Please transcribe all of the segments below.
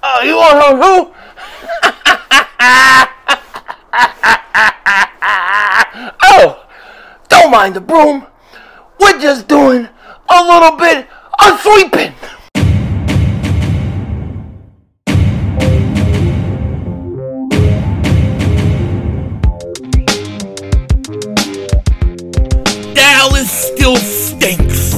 Oh, you want to know who? Oh, don't mind the broom. We're just doing a little bit of sweeping. Dallas still stinks.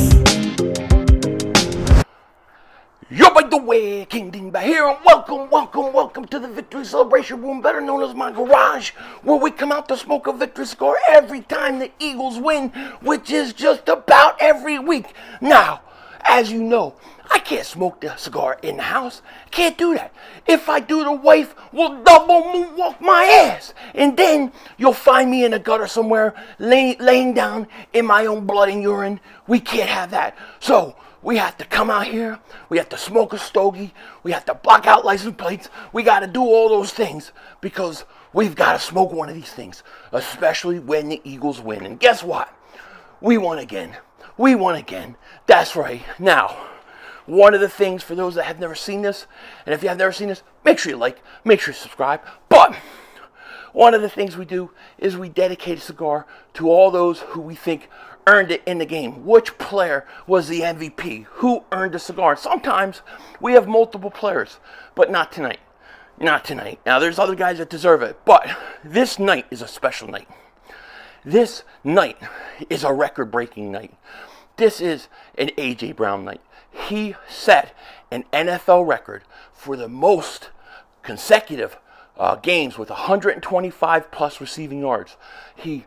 Yo, by the way, King Dingbat here, and welcome to the Victory Celebration Room, better known as my garage, where we come out to smoke a victory cigar every time the Eagles win, which is just about every week. Now, as you know, I can't smoke the cigar in the house. Can't do that. If I do, the wife will double moonwalk my ass. And then you'll find me in a gutter somewhere, laying down in my own blood and urine. We can't have that. So we have to come out here. We have to smoke a stogie. We have to block out license plates. We got to do all those things because we've got to smoke one of these things, especially when the Eagles win. And guess what? We won again. We won again. That's right. Now, one of the things for those that have never seen this, and if you have never seen this, make sure you like, make sure you subscribe. But one of the things we do is we dedicate a cigar to all those who we think earned it in the game. Which player was the MVP? Who earned the cigar? Sometimes we have multiple players, but not tonight. Not tonight. Now, there's other guys that deserve it, but this night is a special night. This night is a record-breaking night. This is an A.J. Brown night. He set an NFL record for the most consecutive games with 125 plus receiving yards. He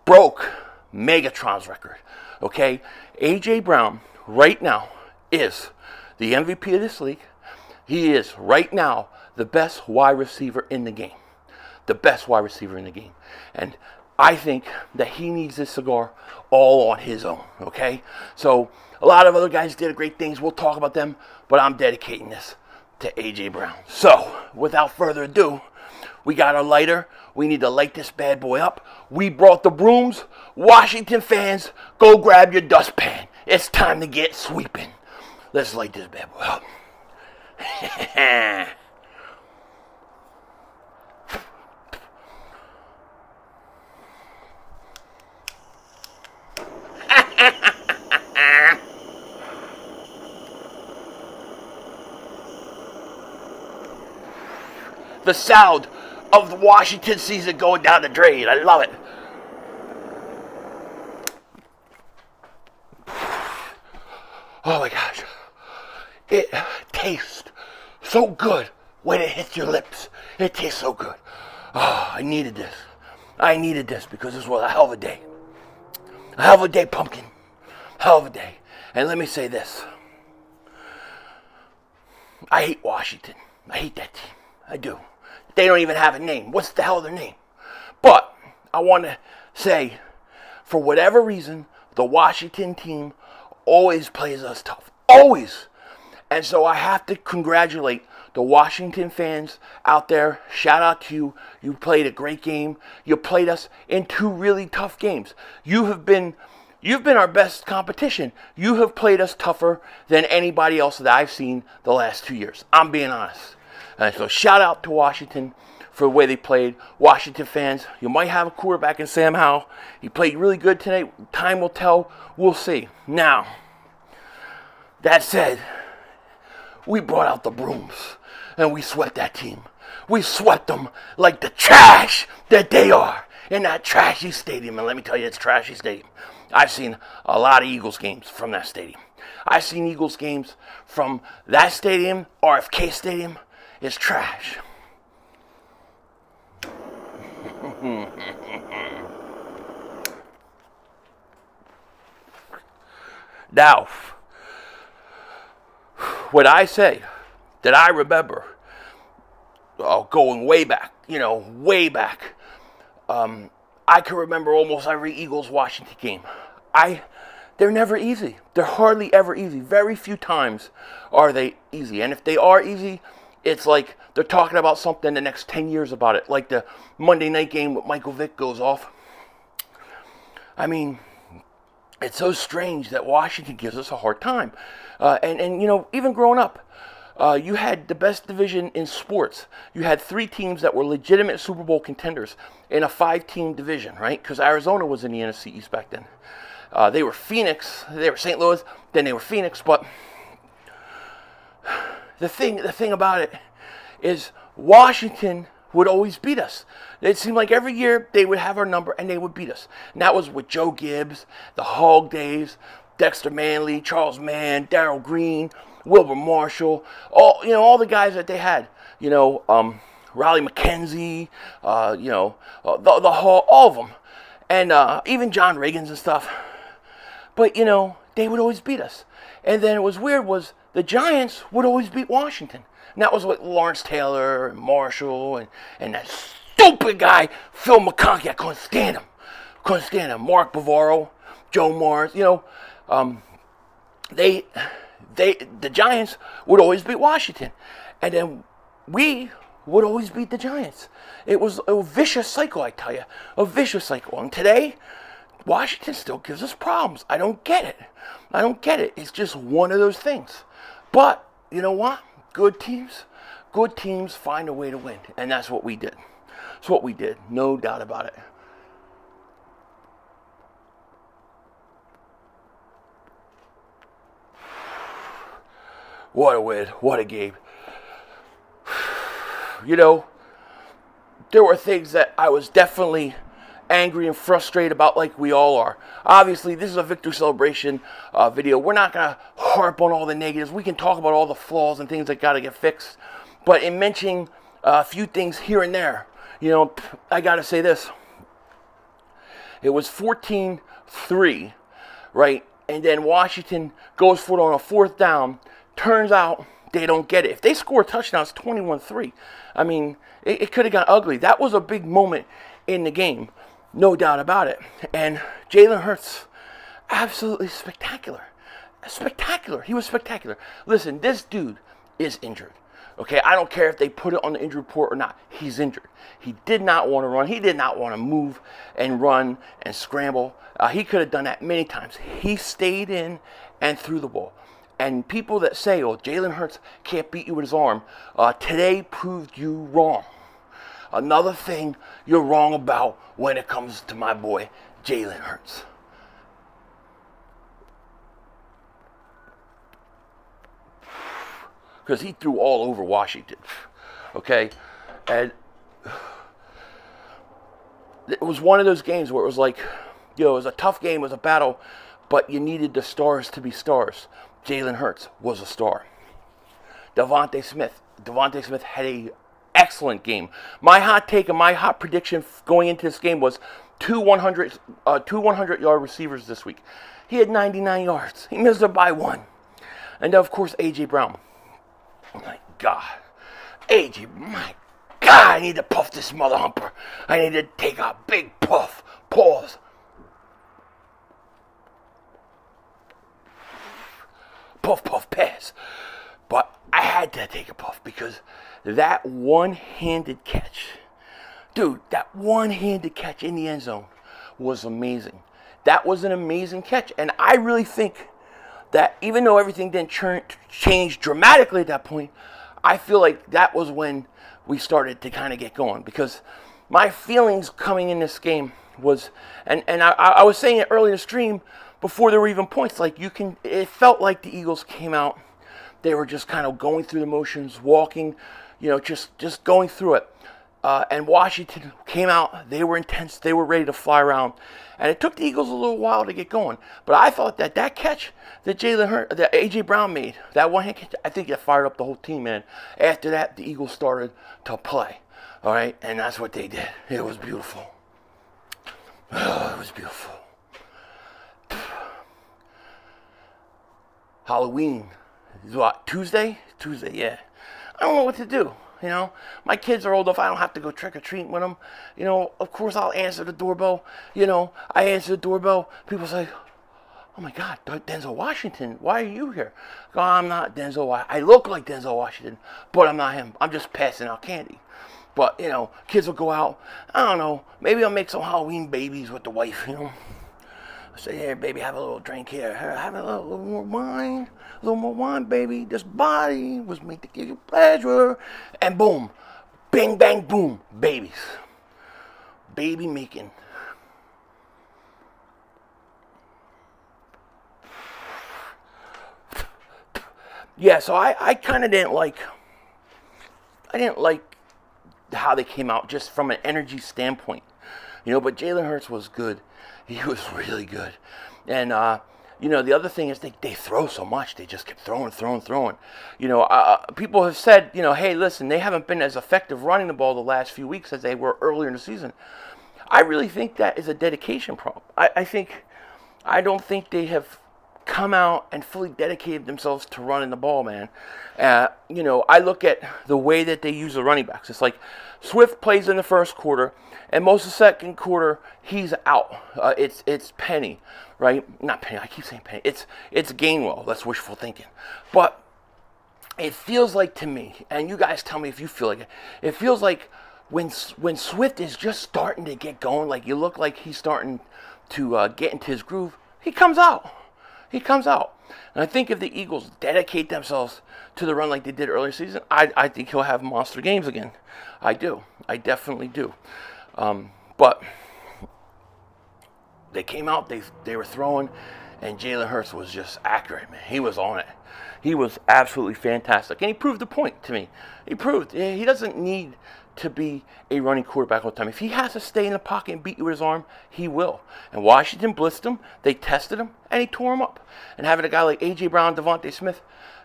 broke Megatron's record. Okay, A.J. Brown right now is the MVP of this league. He is right now the best wide receiver in the game. The best wide receiver in the game. And I think that he needs this cigar all on his own, okay? So a lot of other guys did great things. We'll talk about them, but I'm dedicating this to A.J. Brown. So without further ado, we got our lighter. We need to light this bad boy up. We brought the brooms. Washington fans, go grab your dustpan. It's time to get sweeping. Let's light this bad boy up. The sound of the Washington season going down the drain. I love it. Oh my gosh. It tastes so good when it hits your lips. It tastes so good. Oh, I needed this. I needed this because this was a hell of a day. A hell of a day, pumpkin. Hell of a day. And let me say this. I hate Washington. I hate that team. I do. They don't even have a name. What's the hell their name? But I want to say, for whatever reason, the Washington team always plays us tough. Always. And so I have to congratulate the Washington fans out there. Shout out to you. You played a great game. You played us in two really tough games. You've been our best competition. You have played us tougher than anybody else that I've seen the last 2 years. I'm being honest. And so shout out to Washington for the way they played. Washington fans, you might have a quarterback in Sam Howell. He played really good tonight. Time will tell. We'll see. Now, that said, we brought out the brooms and we swept that team. We swept them like the trash that they are in that trashy stadium. And let me tell you, it's a trashy stadium. I've seen a lot of Eagles games from that stadium. I've seen Eagles games from that stadium, RFK Stadium. It's trash. Now, when I say that I remember going way back, way back, I can remember almost every Eagles-Washington game. They're never easy. They're hardly ever easy. Very few times are they easy. And if they are easy, it's like they're talking about something the next 10 years about it. Like the Monday night game with Michael Vick goes off. I mean, it's so strange that Washington gives us a hard time. And you know, even growing up, you had the best division in sports. You had 3 teams that were legitimate Super Bowl contenders in a 5-team division, right? Because Arizona was in the NFC East back then. They were Phoenix, they were St. Louis, then they were Phoenix. But the thing about it is Washington would always beat us. It seemed like every year they would have our number and they would beat us. And that was with Joe Gibbs, the Hog days, Dexter Manley, Charles Mann, Darrell Green, Wilbur Marshall, all the guys that they had. You know, Riley McKenzie, you know, the Hall, all of them, and even John Riggins and stuff. But you know, they would always beat us. And then it was weird was the Giants would always beat Washington. And that was with Lawrence Taylor and Marshall and that stupid guy, Phil McConkey. I couldn't stand him. Couldn't stand him. Mark Bavaro, Joe Morris. You know, the Giants would always beat Washington. And then we would always beat the Giants. It was a vicious cycle, I tell you. A vicious cycle. And today, Washington still gives us problems. I don't get it. I don't get it. It's just one of those things. But, you know what? Good teams find a way to win. And that's what we did. That's what we did. No doubt about it. What a win. What a game. You know, there were things that I was definitely angry and frustrated about, like we all are. Obviously, this is a victory celebration video. We're not going to harp on all the negatives. We can talk about all the flaws and things that got to get fixed. But in mentioning a few things here and there, you know, I got to say this. It was 14-3, right? And then Washington goes for it on a 4th down. Turns out they don't get it. If they score a touchdown, it's 21-3. I mean, it could have got ugly. That was a big moment in the game. No doubt about it. And Jalen Hurts, absolutely spectacular. Spectacular. He was spectacular. Listen, this dude is injured. Okay, I don't care if they put it on the injury report or not. He's injured. He did not want to run. He did not want to move and run and scramble. He could have done that many times. He stayed in and threw the ball. And people that say, oh, Jalen Hurts can't beat you with his arm, today proved you wrong. Another thing you're wrong about when it comes to my boy, Jalen Hurts. Because he threw all over Washington. Okay? And it was one of those games where it was like, you know, it was a tough game, it was a battle, but you needed the stars to be stars. Jalen Hurts was a star. DeVonta Smith had an excellent game. My hot take and my hot prediction going into this game was two 100-yard receivers this week. He had 99 yards. He missed it by 1. And of course, A.J. Brown. Oh my God. A.J., my God, I need to puff this mother humper. I need to take a big puff. Pause. Puff, puff, pass. But I had to take a puff because that one-handed catch, dude, that one-handed catch in the end zone was amazing. That was an amazing catch. And I really think that even though everything didn't change dramatically at that point, I feel like that was when we started to kind of get going. Because my feelings coming in this game was, and I was saying it early in the stream, before there were even points, like it felt like the Eagles came out, they were just kind of going through the motions, walking, you know, just going through it. And Washington came out, they were intense, they were ready to fly around. And it took the Eagles a little while to get going. But I thought that catch that A.J. Brown made, that one-hand catch, I think it fired up the whole team, man. After that, the Eagles started to play. All right? And that's what they did. It was beautiful. Oh, it was beautiful. Halloween is what, Tuesday? Tuesday, yeah. I don't know what to do, you know. My kids are old enough, I don't have to go trick-or-treating with them. You know, of course I'll answer the doorbell. You know, I answer the doorbell. People say, oh my God, Denzel Washington, why are you here? I go, I'm not Denzel Washington. I look like Denzel Washington, but I'm not him. I'm just passing out candy. But, you know, kids will go out. I don't know. Maybe I'll make some Halloween babies with the wife, you know. I say, here, baby, have a little drink here. Have a little more wine. A little more wine, baby. This body was made to give you pleasure. And boom. Bing, bang, boom. Babies. Baby making. Yeah, so I kind of didn't like how they came out just from an energy standpoint. You know, but Jalen Hurts was good. He was really good. And, you know, the other thing is they throw so much. They just kept throwing. You know, people have said, you know, hey, listen, they haven't been as effective running the ball the last few weeks as they were earlier in the season. I really think that is a dedication problem. I don't think they have come out and fully dedicated themselves to running the ball, man. You know, I look at the way that they use the running backs. It's like Swift plays in the first quarter, and most of the second quarter, he's out. It's Penny, right? Not Penny, I keep saying Penny. It's Gainwell. That's wishful thinking. But it feels like to me, and you guys tell me if you feel like it, it feels like when Swift is just starting to get going, like you look like he's starting to get into his groove, he comes out. He comes out. And I think if the Eagles dedicate themselves to the run like they did earlier season, I think he'll have monster games again. I do. I definitely do. But they came out, they were throwing, and Jalen Hurts was just accurate, man. He was on it. He was absolutely fantastic. And he proved the point to me. He proved he doesn't need to be a running quarterback all the time. If he has to stay in the pocket and beat you with his arm, he will. And Washington blitzed him. They tested him, and he tore him up. And having a guy like A.J. Brown, DeVonta Smith,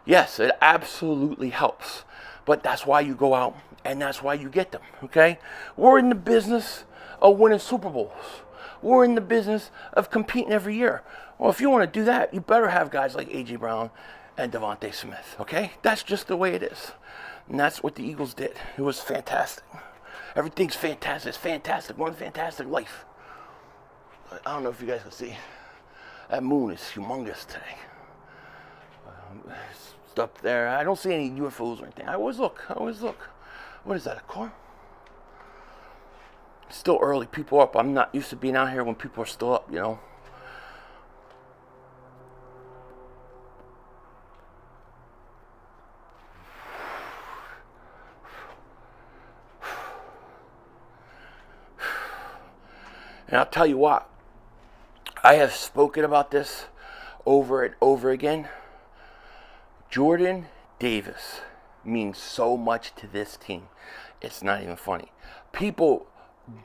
yes, it absolutely helps. But that's why you go out, and that's why you get them, okay? We're in the business of winning Super Bowls. We're in the business of competing every year. Well, if you want to do that, you better have guys like A.J. Brown and DeVonta Smith, okay? That's just the way it is. And that's what the Eagles did. It was fantastic. Everything's fantastic. It's fantastic. One fantastic life. But I don't know if you guys can see. That moon is humongous today. It's up there. I don't see any UFOs or anything. I always look. What is that, a car? It's still early. People are up. I'm not used to being out here when people are still up, you know. And I'll tell you what, I have spoken about this over and over again. Jordan Davis means so much to this team. It's not even funny. People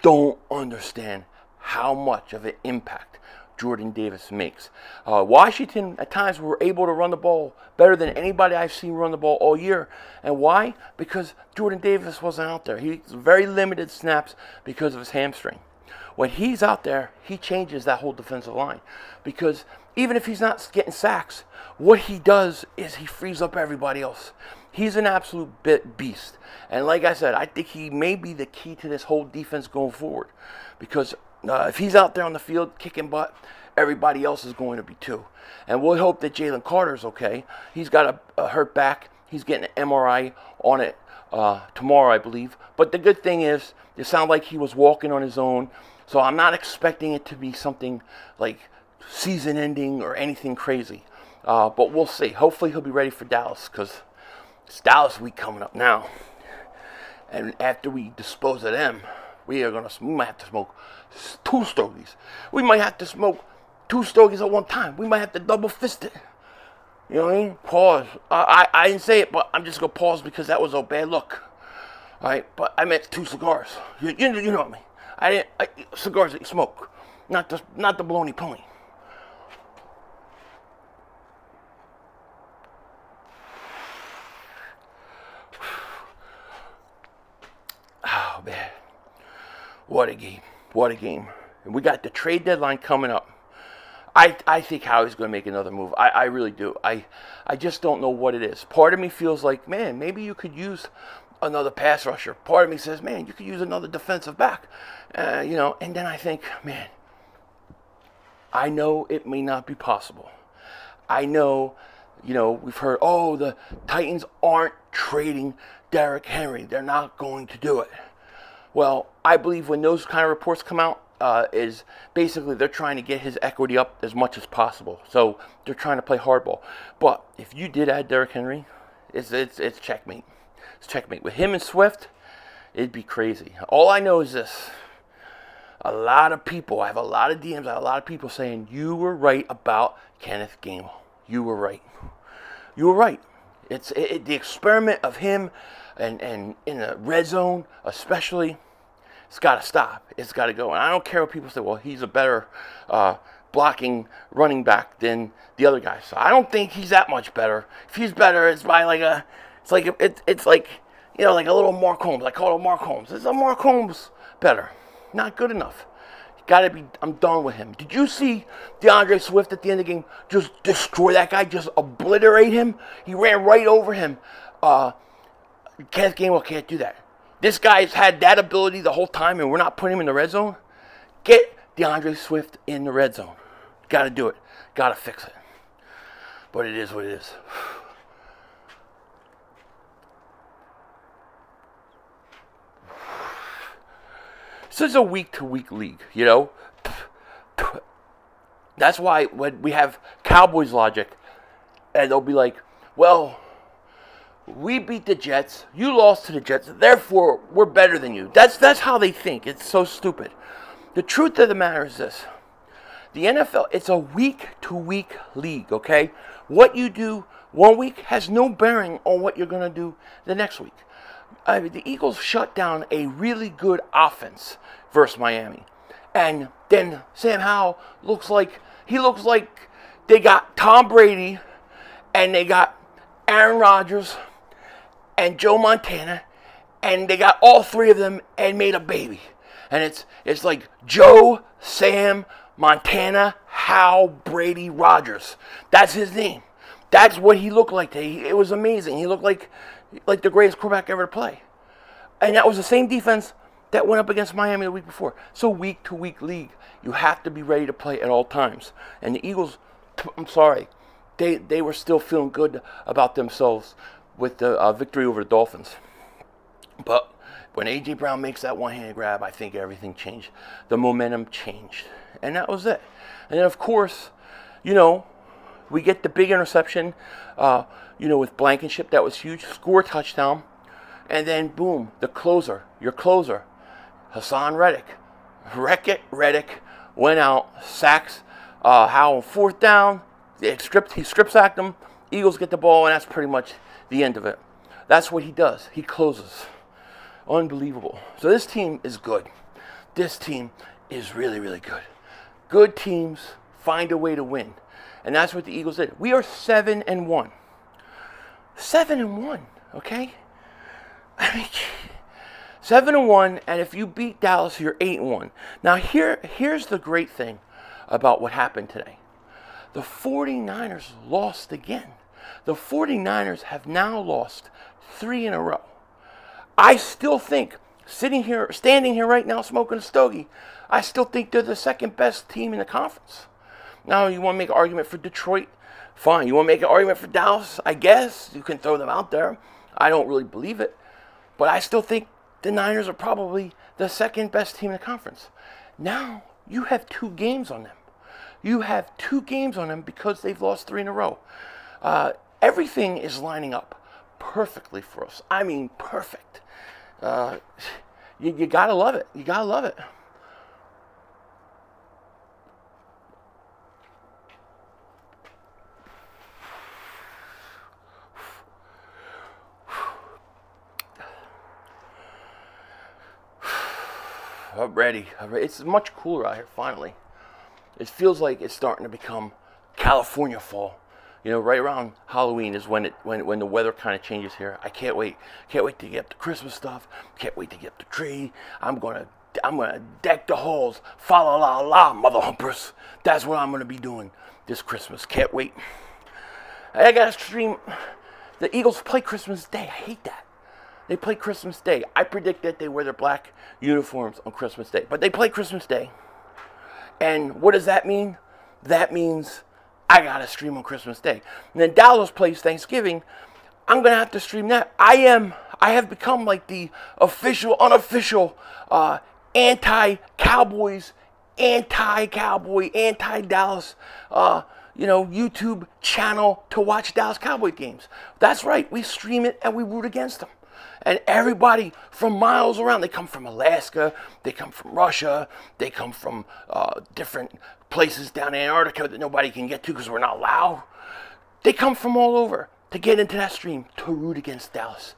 don't understand how much of an impact Jordan Davis makes. Washington, at times, were able to run the ball better than anybody I've seen run the ball all year. And why? Because Jordan Davis wasn't out there. He very limited snaps because of his hamstring. When he's out there, he changes that whole defensive line. Because even if he's not getting sacks, what he does is he frees up everybody else. He's an absolute beast. And like I said, I think he may be the key to this whole defense going forward. Because if he's out there on the field kicking butt, everybody else is going to be too. And we'll hope that Jalen Carter's okay. He's got a hurt back. He's getting an MRI on it tomorrow, I believe. But the good thing is, it sounded like he was walking on his own. So I'm not expecting it to be something like season-ending or anything crazy. But we'll see. Hopefully he'll be ready for Dallas, because it's Dallas week coming up now. And after we dispose of them, we might have to smoke 2 stogies. We might have to smoke 2 stogies at one time. We might have to double fist it. You know what I mean? Pause. I didn't say it, but I'm just going to pause because that was a bad look. All right? But I meant 2 cigars. You know what I mean? Cigars that you smoke, not the baloney pony. Oh man, what a game! What a game! And we got the trade deadline coming up. I think Howie's going to make another move. I really do. I just don't know what it is. Part of me feels like, man, maybe you could use another pass rusher. Part of me says, man, you could use another defensive back. You know, and then I think, man, I know it may not be possible. I know, you know, we've heard, oh, the Titans aren't trading Derrick Henry. They're not going to do it. Well, I believe when those kind of reports come out, is basically they're trying to get his equity up as much as possible. So they're trying to play hardball. But if you did add Derrick Henry, it's checkmate. It's checkmate. With him and Swift, it'd be crazy. All I know is this. A lot of people, I have a lot of DMs, I have a lot of people saying, you were right about Kenneth Gainwell. You were right. You were right. It's the experiment of him and in the red zone especially, it's got to stop. It's got to go. And I don't care what people say, well, he's a better blocking running back than the other guy. So I don't think he's that much better. If he's better, it's by like a, it's like, you know, like a little Mark Holmes. I call it Mark Holmes. It's a Mark Holmes better. Not good enough. Gotta be, I'm done with him. Did you see DeAndre Swift at the end of the game just destroy that guy, just obliterate him? He ran right over him. Kenneth Gainwell can't do that. This guy's had that ability the whole time, and we're not putting him in the red zone. Get DeAndre Swift in the red zone. Gotta do it. Gotta fix it. But it is what it is. This is a week-to-week league, you know. That's why when we have Cowboys logic, and they'll be like, well, we beat the Jets, you lost to the Jets, therefore we're better than you. That's how they think. It's so stupid. The truth of the matter is this. The NFL, it's a week-to-week league, okay? What you do one week has no bearing on what you're going to do the next week. The Eagles shut down a really good offense versus Miami. And then Sam Howell looks like they got Tom Brady and they got Aaron Rodgers and Joe Montana, and they got all three of them and made a baby. And it's like Joe, Sam, Montana, Howell, Brady, Rodgers. That's his name. That's what he looked like. It was amazing. He looked like the greatest quarterback ever to play. And that was the same defense that went up against Miami the week before. So week-to-week league, you have to be ready to play at all times. And the Eagles, I'm sorry, they were still feeling good about themselves with the victory over the Dolphins. But when A.J. Brown makes that one-handed grab, I think everything changed. The momentum changed. And that was it. And then, of course, you know, we get the big interception, you know, with Blankenship. That was huge. Score a touchdown. And then, boom, the closer, your closer, HAASON Reddick went out, sacks Howell on fourth down. He strip sacked him. Eagles get the ball, and that's pretty much the end of it. That's what he does. He closes. Unbelievable. So this team is good. This team is really, really good. Good teams find a way to win. And that's what the Eagles did. We are 7-1. 7-1, okay? I mean, 7-1, and if you beat Dallas, you're 8-1. Now, here's the great thing about what happened today. The 49ers lost again. The 49ers have now lost 3 in a row. I still think, standing here right now smoking a stogie, I still think they're the second best team in the conference. Now, you want to make an argument for Detroit? Fine. You want to make an argument for Dallas? I guess. You can throw them out there. I don't really believe it. But I still think the Niners are probably the second best team in the conference. Now, you have 2 games on them. You have 2 games on them because they've lost 3 in a row. Everything is lining up perfectly for us. I mean, perfect. You got to love it. You got to love it. I'm ready. It's much cooler out here, finally. It feels like it's starting to become California fall. You know, right around Halloween is when the weather kind of changes here. I can't wait. Can't wait to get up the Christmas stuff. Can't wait to get up the tree. I'm gonna deck the halls. Fa la la la, mother humpers. That's what I'm gonna be doing this Christmas. Can't wait. I gotta stream. The Eagles play Christmas Day. I hate that. They play Christmas Day. I predict that they wear their black uniforms on Christmas Day. But they play Christmas Day. And what does that mean? That means I got to stream on Christmas Day. And then Dallas plays Thanksgiving. I'm going to have to stream that. I have become like the unofficial anti-Cowboys, anti-Cowboy, anti-Dallas, YouTube channel to watch Dallas Cowboy games. That's right. We stream it and we root against them. And everybody from miles around, they come from Alaska, they come from Russia, they come from different places down in Antarctica that nobody can get to because we're not allowed. They come from all over to get into that stream to root against Dallas.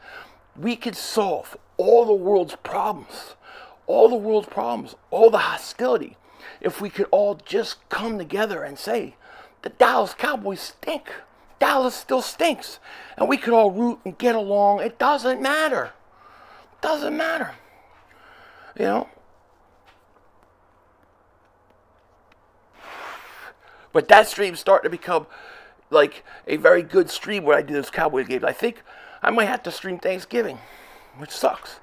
We could solve all the world's problems, all the hostility, if we could all just come together and say, the Dallas Cowboys stink. Dallas still stinks. And we could all root and get along. It doesn't matter. It doesn't matter. You know? But that stream's starting to become like a very good stream when I do those Cowboys games. I think I might have to stream Thanksgiving, which sucks.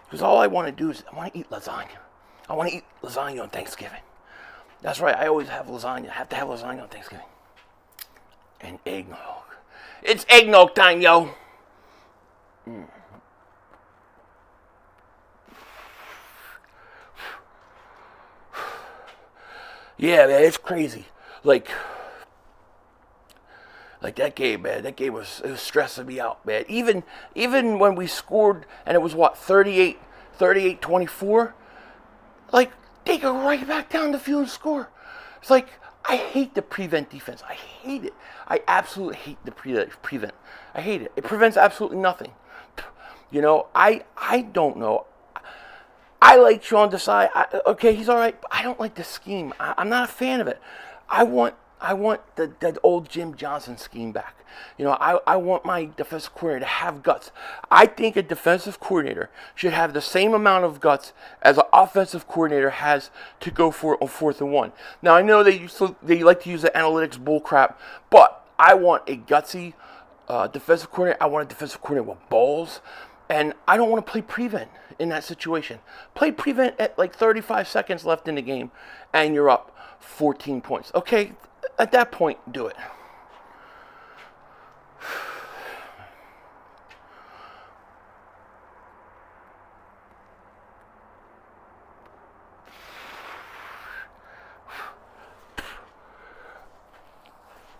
Because all I want to do is I want to eat lasagna. I want to eat lasagna on Thanksgiving. That's right. I always have lasagna. I have to have lasagna on Thanksgiving. And eggnog. It's eggnog time, yo. Yeah, man, it's crazy. Like that game, man. That game was stressing me out, man. Even when we scored and it was what, 38-24, like they go right back down the field and score. It's like, I hate the prevent defense. I hate it. I absolutely hate the prevent. I hate it. It prevents absolutely nothing. You know, I don't know. I like Sean Desai. Okay, he's all right. But I don't like the scheme. I'm not a fan of it. I want the old Jim Johsnon scheme back. You know, I want my defensive coordinator to have guts. I think a defensive coordinator should have the same amount of guts as an offensive coordinator has to go for it on 4th and 1. Now, I know they like to use the analytics bullcrap, but I want a gutsy defensive coordinator. I want a defensive coordinator with balls, and I don't want to play prevent in that situation. Play prevent at like 35 seconds left in the game, and you're up 14 points. Okay, at that point, do it.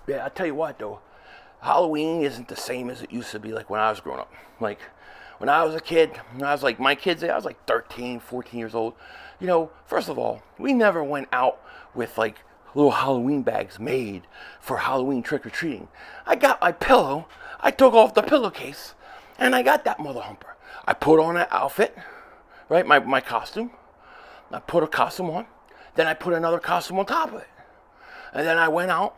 Yeah, I'll tell you what, though. Halloween isn't the same as it used to be like when I was growing up. Like, when I was a kid, when I was like my kids, I was like 13, 14 years old. You know, first of all, we never went out with like little Halloween bags made for Halloween trick-or-treating. I got my pillow, I took off the pillowcase, and I got that mother humper. I put on an outfit, right, my costume. I put a costume on, then I put another costume on top of it. And then I went out,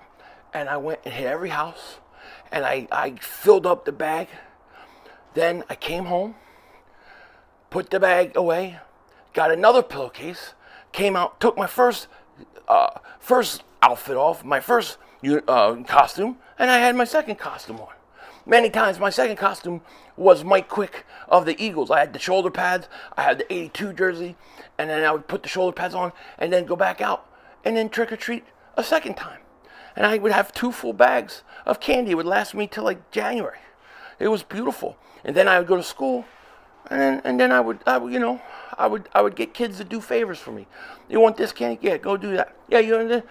and I went and hit every house, and I filled up the bag. Then I came home, put the bag away, got another pillowcase, came out, took my first outfit off, my first costume, and I had my second costume on. Many times my second costume was Mike Quick of the Eagles. I had the shoulder pads, I had the 82 jersey, and then I would put the shoulder pads on and then go back out and then trick-or-treat a second time. And I would have 2 full bags of candy. It would last me till like January. It was beautiful. And then I would go to school, and then I would get kids to do favors for me. You want this candy? Yeah, go do that. Yeah,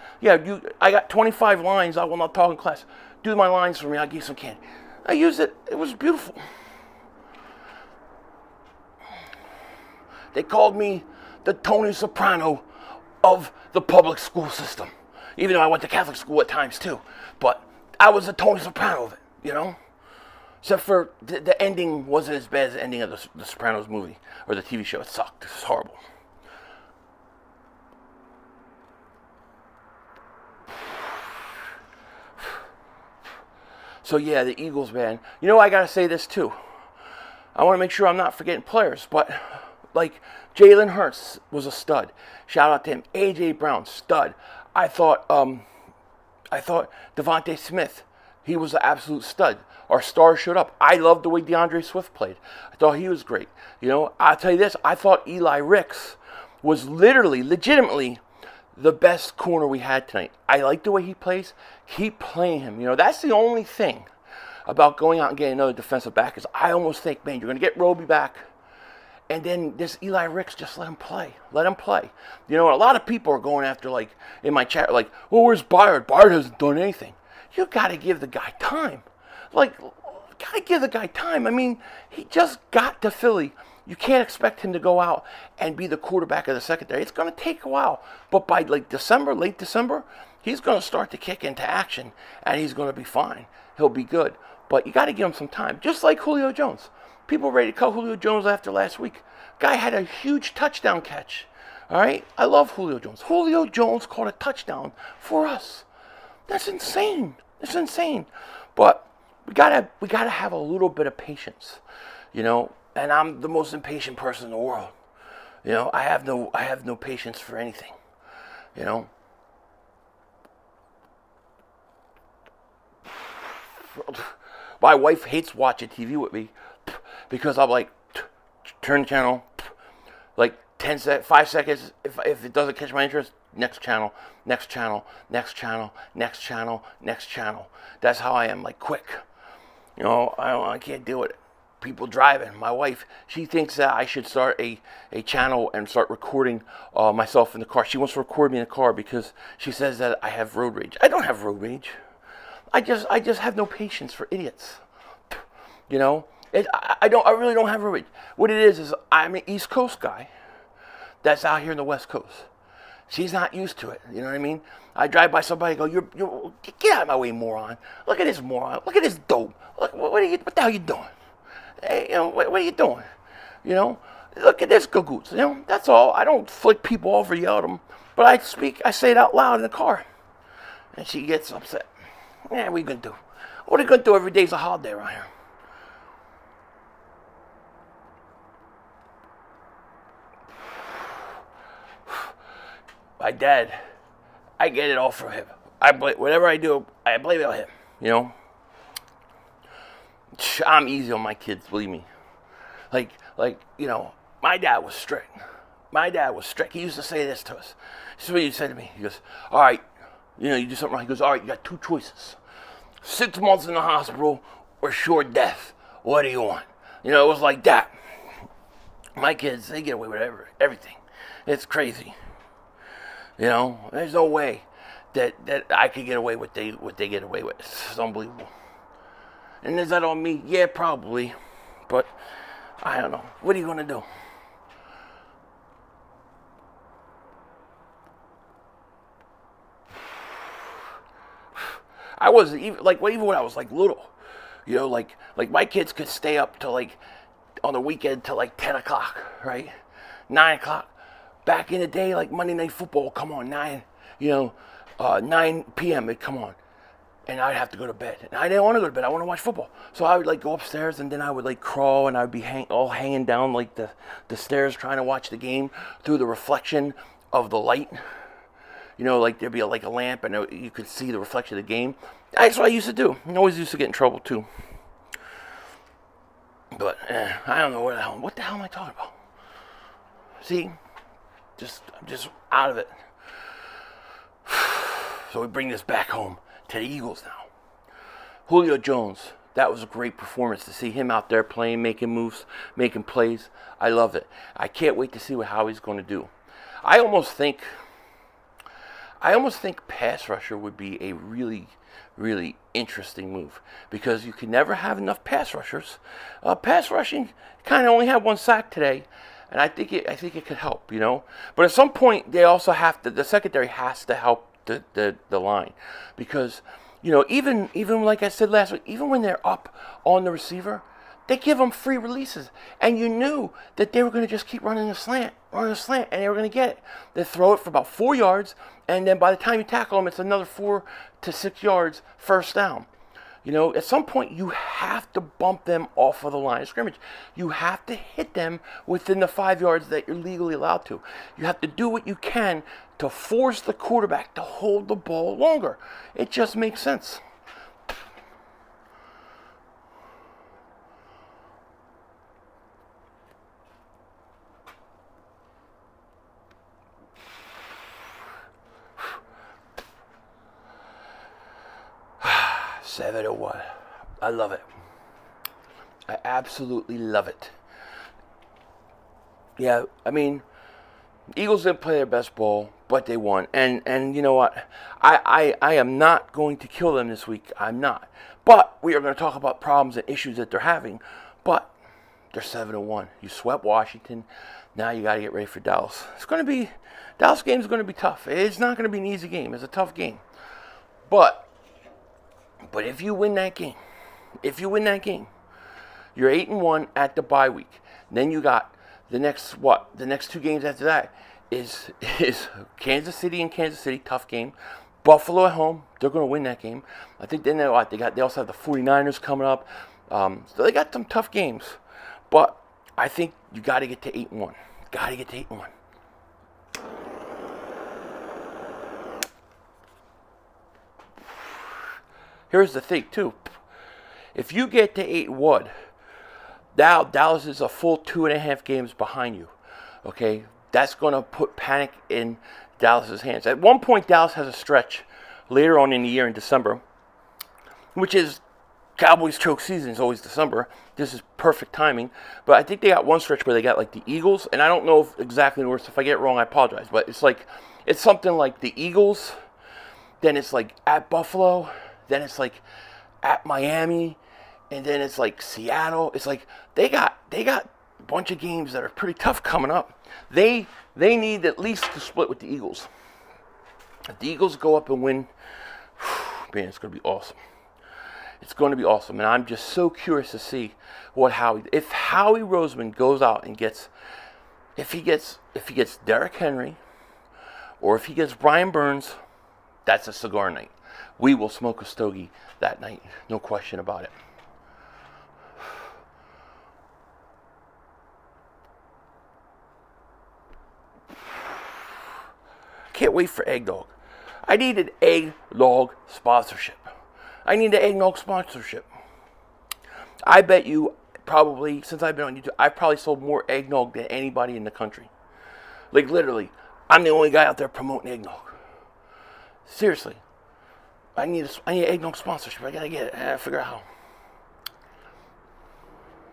I got 25 lines. I will not talk in class. Do my lines for me. I'll give you some candy. I used it. It was beautiful. They called me the Tony Soprano of the public school system. Even though I went to Catholic school at times too. But I was the Tony Soprano of it, you know? Except for the ending wasn't as bad as the ending of the Sopranos movie or the TV show. It sucked. It was horrible. So yeah, the Eagles, man. You know, I gotta say this too. I want to make sure I'm not forgetting players, but like Jalen Hurts was a stud. Shout out to him. AJ Brown, stud. I thought DeVonta Smith, he was an absolute stud. Our stars showed up. I loved the way DeAndre Swift played. I thought he was great. You know, I'll tell you this. I thought Eli Ricks was legitimately the best corner we had tonight. I like the way he plays. Keep playing him. You know, that's the only thing about going out and getting another defensive back is I almost think, man, you're going to get Roby back. And then this Eli Ricks, just let him play. Let him play. You know, a lot of people are going after, like, in my chat, like, well, where's BYARD? BYARD hasn't done anything. You got to give the guy time. Like, got to give the guy time. I mean, he just got to Philly. You can't expect him to go out and be the quarterback of the secondary. It's going to take a while. But by, like, December, late December, he's going to start to kick into action, and he's going to be fine. He'll be good. But you got to give him some time, just like Julio Jones. People ready to cut Julio Jones after last week. Guy had a huge touchdown catch. All right? I love Julio Jones. Julio Jones caught a touchdown for us. That's insane. That's insane. But we gotta have a little bit of patience, you know. And I'm the most impatient person in the world. You know, I have no patience for anything. You know. My wife hates watching TV with me because I'm like, turn the channel, like 5 seconds. If it doesn't catch my interest, next channel, next channel, next channel, next channel, next channel. That's how I am, like quick. You know, I can't do it. People driving. My wife, she thinks that I should start a channel and start recording myself in the car. She wants to record me in the car because she says that I have road rage. I don't have road rage. I just have no patience for idiots. You know, I really don't have road rage. What it is I'm an East Coast guy that's out here in the West Coast. She's not used to it. You know what I mean? I drive by somebody, and go, you get out of my way, moron. Look at this moron. Look at this dope. Look, what the hell are you doing? Hey, you know, what are you doing? You know, look at this gagoots. You know, that's all. I don't flick people off or yell at them, but I say it out loud in the car, and she gets upset. Yeah, what are you gonna do? What are you gonna do? Every day's a holiday around here. My dad, I get it all from him. Whatever I do, I blame it on him. You know, I'm easy on my kids, believe me. Like you know, my dad was strict. My dad was strict. He used to say this to us. This is what he said to me. He goes, all right, you know, you do something wrong. He goes, all right, you got 2 choices. 6 months in the hospital or sure death. What do you want? You know, it was like that. My kids, they get away with everything. It's crazy. You know, there's no way that I could get away with what they get away with. It's unbelievable. And is that on me? Yeah, probably. But I don't know. What are you going to do? I wasn't even when I was like little, you know, like my kids could stay up till like on the weekend till like 10 o'clock, right? 9 o'clock. Back in the day, like Monday Night Football, come on, 9 p.m. it'd come on, and I'd have to go to bed. And I didn't want to go to bed. I want to watch football. So I would like go upstairs, and then I would like crawl, and I'd be hanging down like the stairs trying to watch the game through the reflection of the light. You know, like there'd be like a lamp, and you could see the reflection of the game. That's what I used to do. I always used to get in trouble too. But I don't know what the hell am I talking about? See, I'm just out of it. So we bring this back home to the Eagles now. Julio Jones, that was a great performance to see him out there playing, making moves, making plays. I love it. I can't wait to see what Howie's going to do. I almost think pass rusher would be a really, really interesting move because you can never have enough pass rushers. Pass rushing kind of only had 1 sack today, and I think it could help, you know. But at some point, they also have to. The secondary has to help the line because, you know, even like I said last week, even when they're up on the receiver, they give them free releases, and you knew that they were going to just keep running a slant, and they were going to get it. They throw it for about 4 yards, and then by the time you tackle them, it's another 4 to 6 yards, first down. You know, at some point, you have to bump them off of the line of scrimmage. You have to hit them within the 5 yards that you're legally allowed to. You have to do what you can to force the quarterback to hold the ball longer. It just makes sense. Seven or what? I love it. I absolutely love it. Yeah, I mean, Eagles didn't play their best ball, but they won. And you know what? I am not going to kill them this week. I'm not. But we are going to talk about problems and issues that they're having. But they're 7-1. You swept Washington. Now you got to get ready for Dallas. It's going to be, Dallas game is going to be tough. It's not going to be an easy game. It's a tough game. But if you win that game, you're 8-1 at the bye week. Then you got the next, the next 2 games after that is Kansas City and Kansas City, tough game. Buffalo at home, they're going to win that game. I think then they also have the 49ers coming up. So they got some tough games. But I think you got to get to 8-1. Got to get to 8-1. Here's the thing, too. If you get to 8-1, now Dallas is a full 2.5 games behind you. Okay? That's going to put panic in Dallas's hands. At one point, Dallas has a stretch later on in the year in December, which is Cowboys choke season is always December. This is perfect timing. But I think they got one stretch where they got like the Eagles, and I don't know exactly the words. If I get it wrong, I apologize. But it's something like the Eagles, then it's like at Buffalo, then it's like at Miami, and then it's like Seattle. It's like they got a bunch of games that are pretty tough coming up. They need at least to split with the Eagles. If the Eagles go up and win, man, it's going to be awesome. It's going to be awesome, and I'm just so curious to see what if Howie Roseman goes out and gets, if he gets Derrick Henry, or if he gets Brian Burns, that's a cigar night. We will smoke a stogie that night, no question about it. Can't wait for eggnog. I need an eggnog sponsorship. I bet you probably, since I've been on YouTube, I've probably sold more eggnog than anybody in the country. Like literally, I'm the only guy out there promoting eggnog. Seriously. I need an eggnog sponsorship. I gotta get it. I gotta figure out how.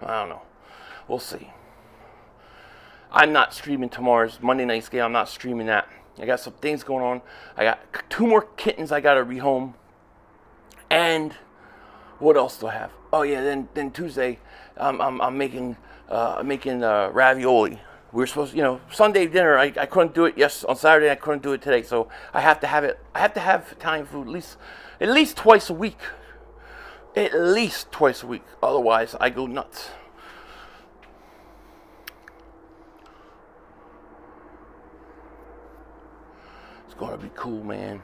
I don't know. We'll see. I'm not streaming tomorrow's Monday night's game. I'm not streaming that. I got some things going on. I got 2 more kittens I gotta rehome. And what else do I have? Oh yeah, then Tuesday I'm making ravioli. We were supposed to, Sunday dinner. I couldn't do it. Yes, on Saturday I couldn't do it today. So I have to have it. I have to have Italian food at least twice a week. At least twice a week. Otherwise I go nuts. It's gonna be cool, man.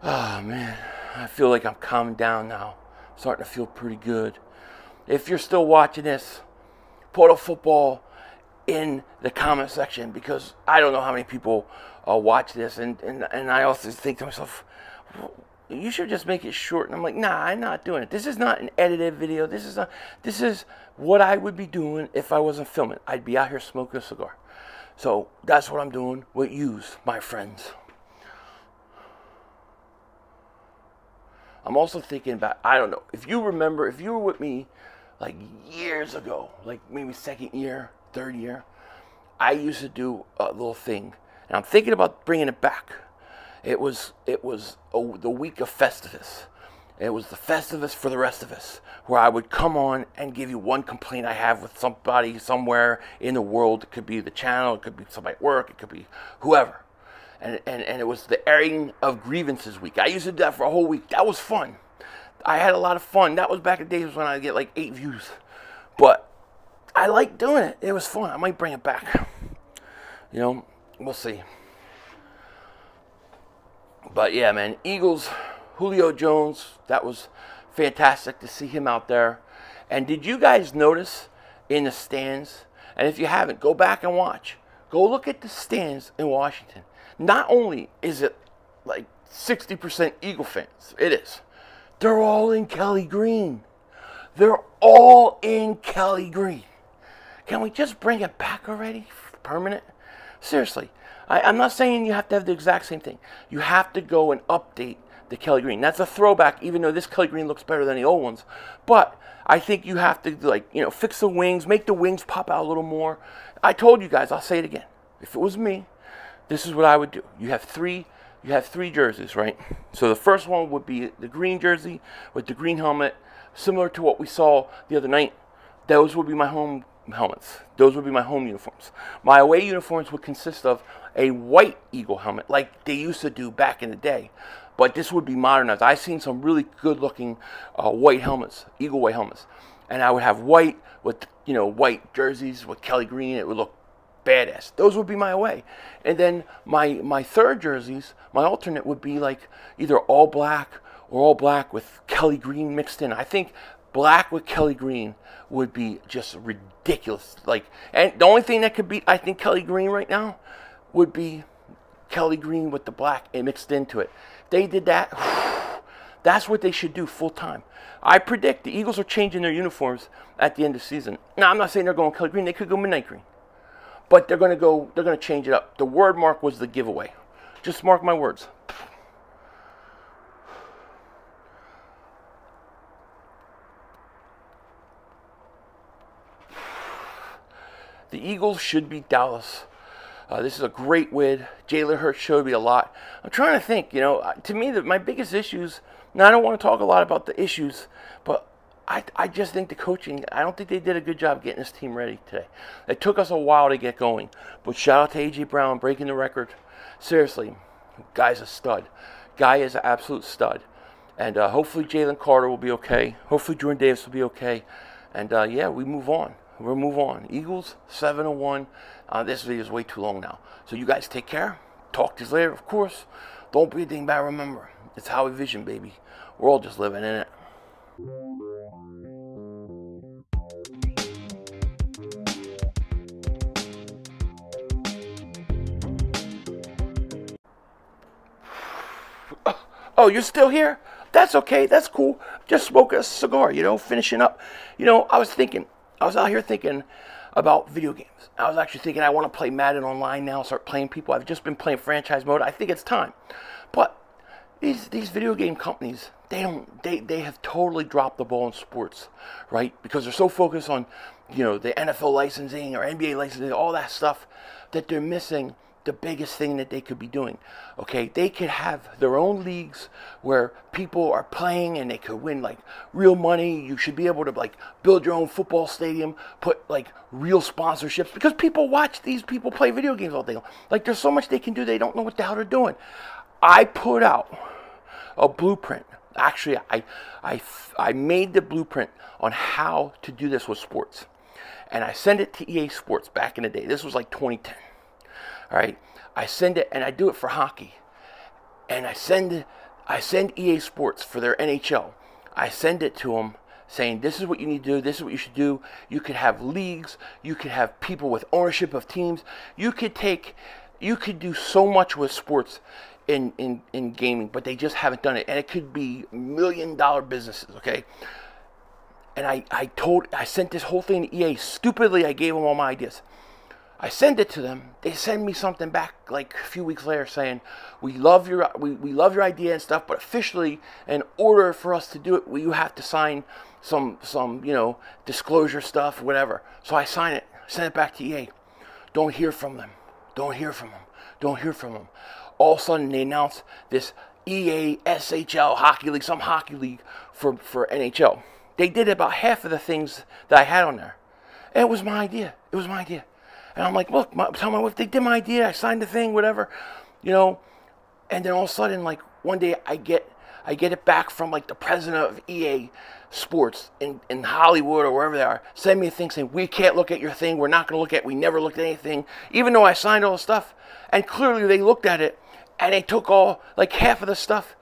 Oh, man. I feel like I'm calming down now. I'm starting to feel pretty good. If you're still watching this, put a football in the comment section, because I don't know how many people watch this. And I also think to myself, you should just make it short. And I'm like, nah, I'm not doing it. This is not an edited video. This is what I would be doing if I wasn't filming. I'd be out here smoking a cigar. So that's what I'm doing with yous, my friends. I'm also thinking about, I don't know, if you remember, if you were with me like years ago, like maybe 2nd year, 3rd year, I used to do a little thing, and I'm thinking about bringing it back. It was the week of Festivus. It was the Festivus for the rest of us, where I would come on and give you one complaint I have with somebody somewhere in the world. It could be the channel, it could be somebody at work, it could be whoever. And it was the airing of grievances week. I used to do that for a whole week. That was fun. I had a lot of fun. That was back in the days when I'd get like 8 views. But I liked doing it. It was fun. I might bring it back. We'll see. But yeah, man, Eagles, Julio Jones, that was fantastic to see him out there. And did you guys notice in the stands? And if you haven't, go back and watch. Go look at the stands in Washington. Not only is it like 60% Eagle fans, it is. They're all in Kelly Green. They're all in Kelly Green. Can we just bring it back already? Permanent? Seriously. I'm not saying you have to have the exact same thing. You have to go and update the Kelly green. That's a throwback, even though this Kelly green looks better than the old ones. But I think you have to, like, you know, fix the wings, make the wings pop out a little more. I told you guys, I'll say it again. If it was me, this is what I would do. You have three jerseys, right? So the first one would be the green jersey with the green helmet, similar to what we saw the other night. Those would be my home helmets. Those would be my home uniforms. My away uniforms would consist of a white Eagle helmet, like they used to do back in the day. But this would be modernized. I've seen some really good-looking white helmets, Eagle white helmets. And I would have white with, you know, white jerseys with Kelly green. It would look badass. Those would be my away. And then my third jerseys, my alternate would be like either all black or all black with Kelly green mixed in. I think black with Kelly green would be just ridiculous. Like, and the only thing that could beat, I think, Kelly green right now would be Kelly green with the black and mixed into it. If they did that, that's what they should do full time. I predict the Eagles are changing their uniforms at the end of the season. Now, I'm not saying they're going Kelly green. They could go midnight green. But they're going to change it up. The word mark was the giveaway. Just mark my words. The Eagles should beat Dallas. This is a great win. Jalen Hurts showed me a lot. I'm trying to think, you know, to me, my biggest issues, now I don't want to talk a lot about the issues, but I just think the coaching, I don't think they did a good job getting this team ready today. It took us a while to get going. But shout out to A.J. Brown breaking the record. Seriously, guy's a stud. Guy is an absolute stud. And hopefully Jalen Carter will be okay. Hopefully Jordan Davis will be okay. And yeah, we move on. We'll move on. Eagles 7-1. This video is way too long now. So you guys take care. Talk to you later, of course. Don't be a dingbat. Remember, it's HOWIE Vision, baby. We're all just living in it. Oh, you're still here? That's okay. That's cool. Just smoke a cigar, you know, finishing up. You know, I was out here thinking about video games. I was actually thinking I want to play Madden online now, start playing people. I've just been playing franchise mode. I think it's time. But these video game companies, they have totally dropped the ball in sports, right? Because they're so focused on, you know, the NFL licensing or NBA licensing, all that stuff, that they're missing the biggest thing that they could be doing. Okay, they could have their own leagues where people are playing and they could win like real money. You should be able to like build your own football stadium, put like real sponsorships, because people watch these people play video games all day long. Like, there's so much they can do, they don't know what the hell they're doing. I put out a blueprint. Actually, I made the blueprint on how to do this with sports, and I sent it to EA Sports back in the day. This was like 2010. All right, I send it, and I do it for hockey, and I send EA Sports for their NHL. I send it to them saying, this is what you need to do, this is what you should do. You could have leagues, you could have people with ownership of teams. You could do so much with sports in gaming, but they just haven't done it, and it could be $1-million businesses. Okay, and I sent this whole thing to EA. Stupidly, I gave them all my ideas. I send it to them. They send me something back like a few weeks later saying, we love your idea and stuff, but officially, in order for us to do it, you have to sign some you know, disclosure stuff, whatever. So I sign it, send it back to EA. Don't hear from them. Don't hear from them. Don't hear from them. All of a sudden, they announce this EA SHL hockey league, some hockey league for NHL. They did about half of the things that I had on there, and it was my idea. It was my idea. And I'm like, look, tell my wife, they did my idea. I signed the thing, whatever, you know. And then all of a sudden, like, one day I get it back from like the president of EA Sports in Hollywood or wherever they are. Send me a thing saying, we can't look at your thing. We're not going to look at. We never looked at anything, even though I signed all the stuff. And clearly they looked at it and they took all like half of the stuff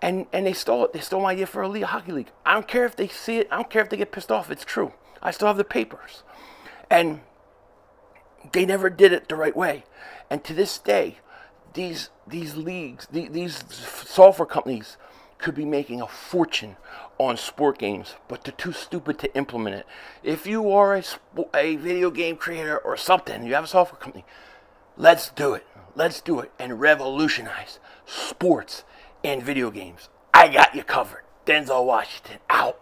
and they stole it. They stole my idea for a hockey league. I don't care if they see it. I don't care if they get pissed off. It's true. I still have the papers. And they never did it the right way. And to this day, these leagues, these software companies could be making a fortune on sport games, but they're too stupid to implement it. If you are a video game creator or something, you have a software company, let's do it. Let's do it and revolutionize sports and video games. I got you covered. Denzel Washington out.